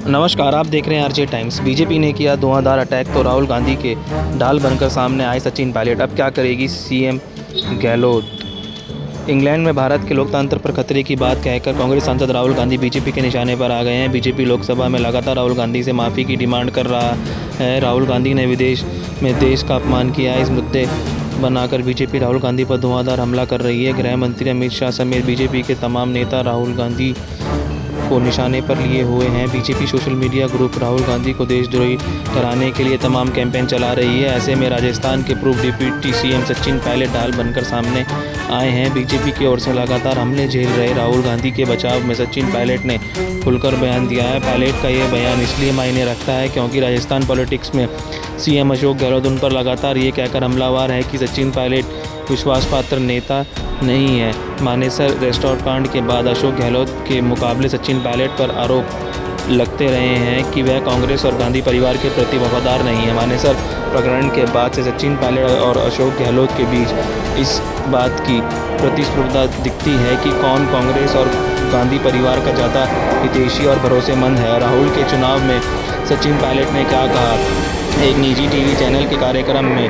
नमस्कार, आप देख रहे हैं आरजे टाइम्स। बीजेपी ने किया धुआंधार अटैक तो राहुल गांधी के ढाल बनकर सामने आए सचिन पायलट। अब क्या करेगी सीएम गहलोत। इंग्लैंड में भारत के लोकतंत्र पर खतरे की बात कहकर कांग्रेस सांसद राहुल गांधी बीजेपी के निशाने पर आ गए हैं। बीजेपी लोकसभा में लगातार राहुल गांधी से माफ़ी की डिमांड कर रहा है। राहुल गांधी ने विदेश में देश का अपमान किया है। इस मुद्दे बनाकर बीजेपी राहुल गांधी पर धुआंधार हमला कर रही है। गृह मंत्री अमित शाह समेत बीजेपी के तमाम नेता राहुल गांधी को निशाने पर लिए हुए हैं। BJP social media group Rahul Gandhi को देशद्रोही कराने के लिए तमाम कैंपेन चला रही है। ऐसे में राजस्थान के पूर्व डिप्टी सीएम सचिन पायलट ढाल बनकर सामने आए हैं। बीजेपी की ओर से लगातार हमले झेल रहे राहुल गांधी के बचाव में सचिन पायलट ने खुलकर बयान दिया है। पायलट का यह बयान इसलिए मायने रखता है क्योंकि राजस्थान पॉलिटिक्स में सीएम अशोक गहलोत उन पर लगातार ये कहकर हमलावर है कि सचिन पायलट विश्वास पात्र नेता नहीं है। मानेसर रेस्टोरेंट कांड के बाद अशोक गहलोत के मुकाबले सचिन पायलट पर आरोप लगते रहे हैं कि वह कांग्रेस और गांधी परिवार के प्रति वफादार नहीं है। मानेसर प्रकरण के बाद से सचिन पायलट और अशोक गहलोत के बीच इस बात की प्रतिस्पर्धा दिखती है कि कौन कांग्रेस और गांधी परिवार का ज़्यादा हितैषी और भरोसेमंद है। राहुल के चुनाव में सचिन पायलट ने क्या कहा। एक निजी टीवी चैनल के कार्यक्रम में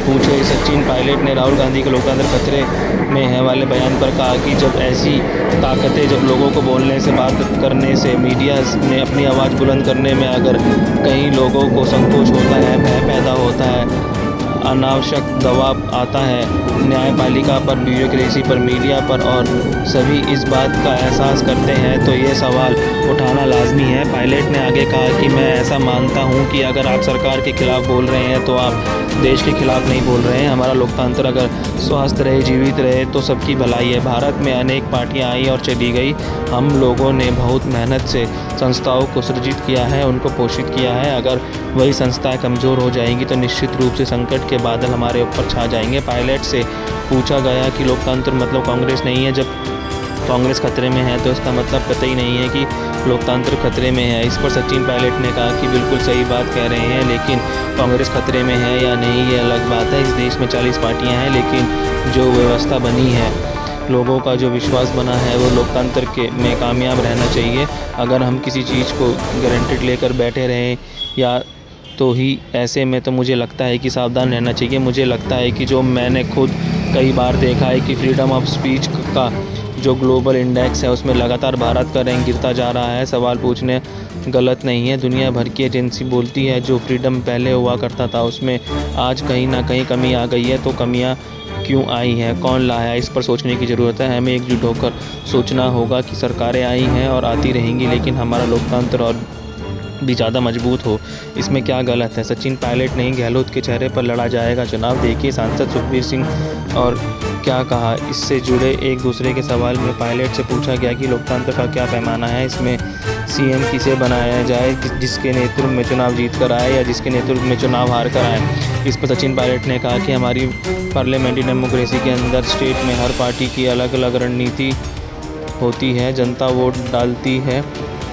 पूछे सचिन पायलट ने राहुल गांधी के लोकतंत्र खतरे में है वाले बयान पर कहा कि जब ऐसी ताकतें जब लोगों को बोलने से, बात करने से, मीडिया में अपनी आवाज़ बुलंद करने में अगर कई लोगों को संकोच होता है, भय पैदा होता है, अनावश्यक दबाव आता है न्यायपालिका पर, ब्यूरोक्रेसी पर, मीडिया पर और सभी इस बात का एहसास करते हैं तो ये सवाल उठाना लाजमी है। पायलट ने आगे कहा कि मैं ऐसा मानता हूं कि अगर आप सरकार के खिलाफ बोल रहे हैं तो आप देश के खिलाफ नहीं बोल रहे हैं। हमारा लोकतंत्र अगर स्वस्थ रहे, जीवित रहे तो सबकी भलाई है। भारत में अनेक पार्टियां आई और चली गई। हम लोगों ने बहुत मेहनत से संस्थाओं को सृजित किया है, उनको पोषित किया है। अगर वही संस्थाएं कमज़ोर हो जाएंगी तो निश्चित रूप से संकट के बादल हमारे ऊपर छा जाएंगे। पायलट से पूछा गया कि लोकतंत्र मतलब कांग्रेस नहीं है। जब कांग्रेस खतरे में है तो इसका मतलब कतई नहीं है कि लोकतंत्र खतरे में है। इस पर सचिन पायलट ने कहा कि बिल्कुल सही बात कह रहे हैं, लेकिन कांग्रेस खतरे में है या नहीं ये अलग बात है। इस देश में 40 पार्टियां हैं, लेकिन जो व्यवस्था बनी है, लोगों का जो विश्वास बना है वो लोकतंत्र के में कामयाब रहना चाहिए। अगर हम किसी चीज़ को गारंटेड लेकर बैठे रहें या तो ही ऐसे में तो मुझे लगता है कि सावधान रहना चाहिए। मुझे लगता है कि जो मैंने खुद कई बार देखा है कि फ्रीडम ऑफ स्पीच का जो ग्लोबल इंडेक्स है उसमें लगातार भारत का रैंक गिरता जा रहा है। सवाल पूछने गलत नहीं है। दुनिया भर की एजेंसी बोलती है जो फ्रीडम पहले हुआ करता था उसमें आज कहीं ना कहीं कमी आ गई है। तो कमियां क्यों आई हैं, कौन लाया, इस पर सोचने की ज़रूरत है। हमें एकजुट होकर सोचना होगा कि सरकारें आई हैं और आती रहेंगी, लेकिन हमारा लोकतंत्र और भी ज़्यादा मजबूत हो। इसमें क्या गलत है। सचिन पायलट नहीं, गहलोत के चेहरे पर लड़ा जाएगा चुनाव। देखिए सांसद सुखबीर सिंह और क्या कहा। इससे जुड़े एक दूसरे के सवाल में पायलट से पूछा गया कि लोकतंत्र का क्या पैमाना है, इसमें सीएम किसे बनाया जाए, जिसके नेतृत्व में चुनाव जीत कर आए या जिसके नेतृत्व में चुनाव हार कर आए। इस पर सचिन पायलट ने कहा कि हमारी पार्लियामेंट्री डेमोक्रेसी के अंदर स्टेट में हर पार्टी की अलग अलग रणनीति होती है। जनता वोट डालती है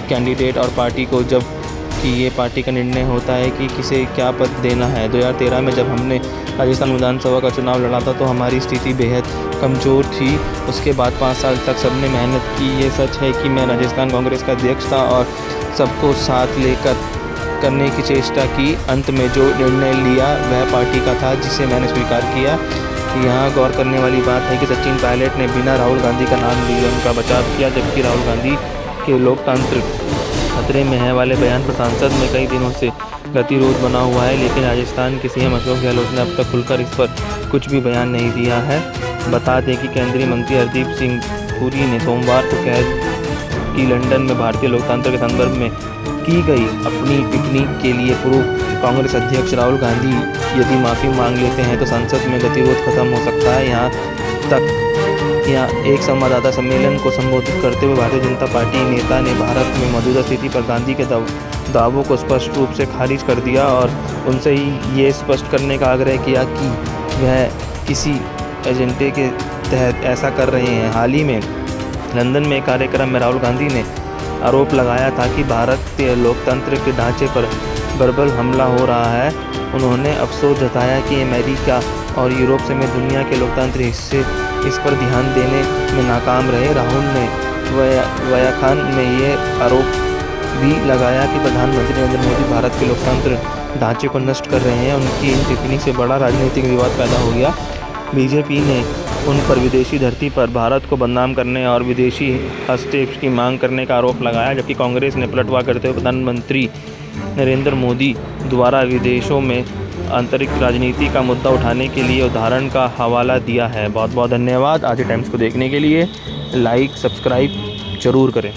कैंडिडेट और पार्टी को, जब कि ये पार्टी का निर्णय होता है कि किसे क्या पद देना है। 2013 में जब हमने राजस्थान विधानसभा का चुनाव लड़ा था तो हमारी स्थिति बेहद कमज़ोर थी। उसके बाद 5 साल तक सबने मेहनत की। ये सच है कि मैं राजस्थान कांग्रेस का अध्यक्ष था और सबको साथ लेकर करने की चेष्टा की। अंत में जो निर्णय लिया वह पार्टी का था जिसे मैंने स्वीकार किया। यहाँ गौर करने वाली बात है कि सचिन पायलट ने बिना राहुल गांधी का नाम लिए उनका बचाव किया, जबकि राहुल गांधी के लोकतंत्र खतरे में है वाले बयान पर संसद में कई दिनों से गतिरोध बना हुआ है। लेकिन राजस्थान के सीएम अशोक गहलोत ने अब तक खुलकर इस पर कुछ भी बयान नहीं दिया है। बता दें कि केंद्रीय मंत्री हरदीप सिंह पुरी ने सोमवार को कहा कि लंदन में भारतीय लोकतंत्र के संदर्भ में की गई अपनी टिप्पणी के लिए पूर्व कांग्रेस अध्यक्ष राहुल गांधी यदि माफ़ी मांग लेते हैं तो संसद में गतिरोध खत्म हो सकता है। यहाँ एक संवाददाता सम्मेलन को संबोधित करते हुए भारतीय जनता पार्टी नेता ने भारत में मौजूदा स्थिति पर गांधी के दावों को स्पष्ट रूप से खारिज कर दिया और उनसे ही ये स्पष्ट करने का आग्रह किया कि वह किसी एजेंडे के तहत ऐसा कर रहे हैं। हाल ही में लंदन में एक कार्यक्रम में राहुल गांधी ने आरोप लगाया था कि भारतीय लोकतंत्र के ढांचे पर बर्बर हमला हो रहा है। उन्होंने अफसोस जताया कि अमेरिका और यूरोप समेत दुनिया के लोकतंत्र हिस्से इस पर ध्यान देने में नाकाम रहे। राहुल ने व्याख्यान में ये आरोप भी लगाया कि प्रधानमंत्री नरेंद्र मोदी भारत के लोकतंत्र ढांचे को नष्ट कर रहे हैं। उनकी इन टिप्पणी से बड़ा राजनीतिक विवाद पैदा हो गया। बीजेपी ने उन पर विदेशी धरती पर भारत को बदनाम करने और विदेशी हस्तक्षेप की मांग करने का आरोप लगाया, जबकि कांग्रेस ने पलटवार करते हुए प्रधानमंत्री नरेंद्र मोदी द्वारा विदेशों में आंतरिक राजनीति का मुद्दा उठाने के लिए उदाहरण का हवाला दिया है। बहुत बहुत धन्यवाद। आज टाइम्स को देखने के लिए लाइक सब्सक्राइब जरूर करें।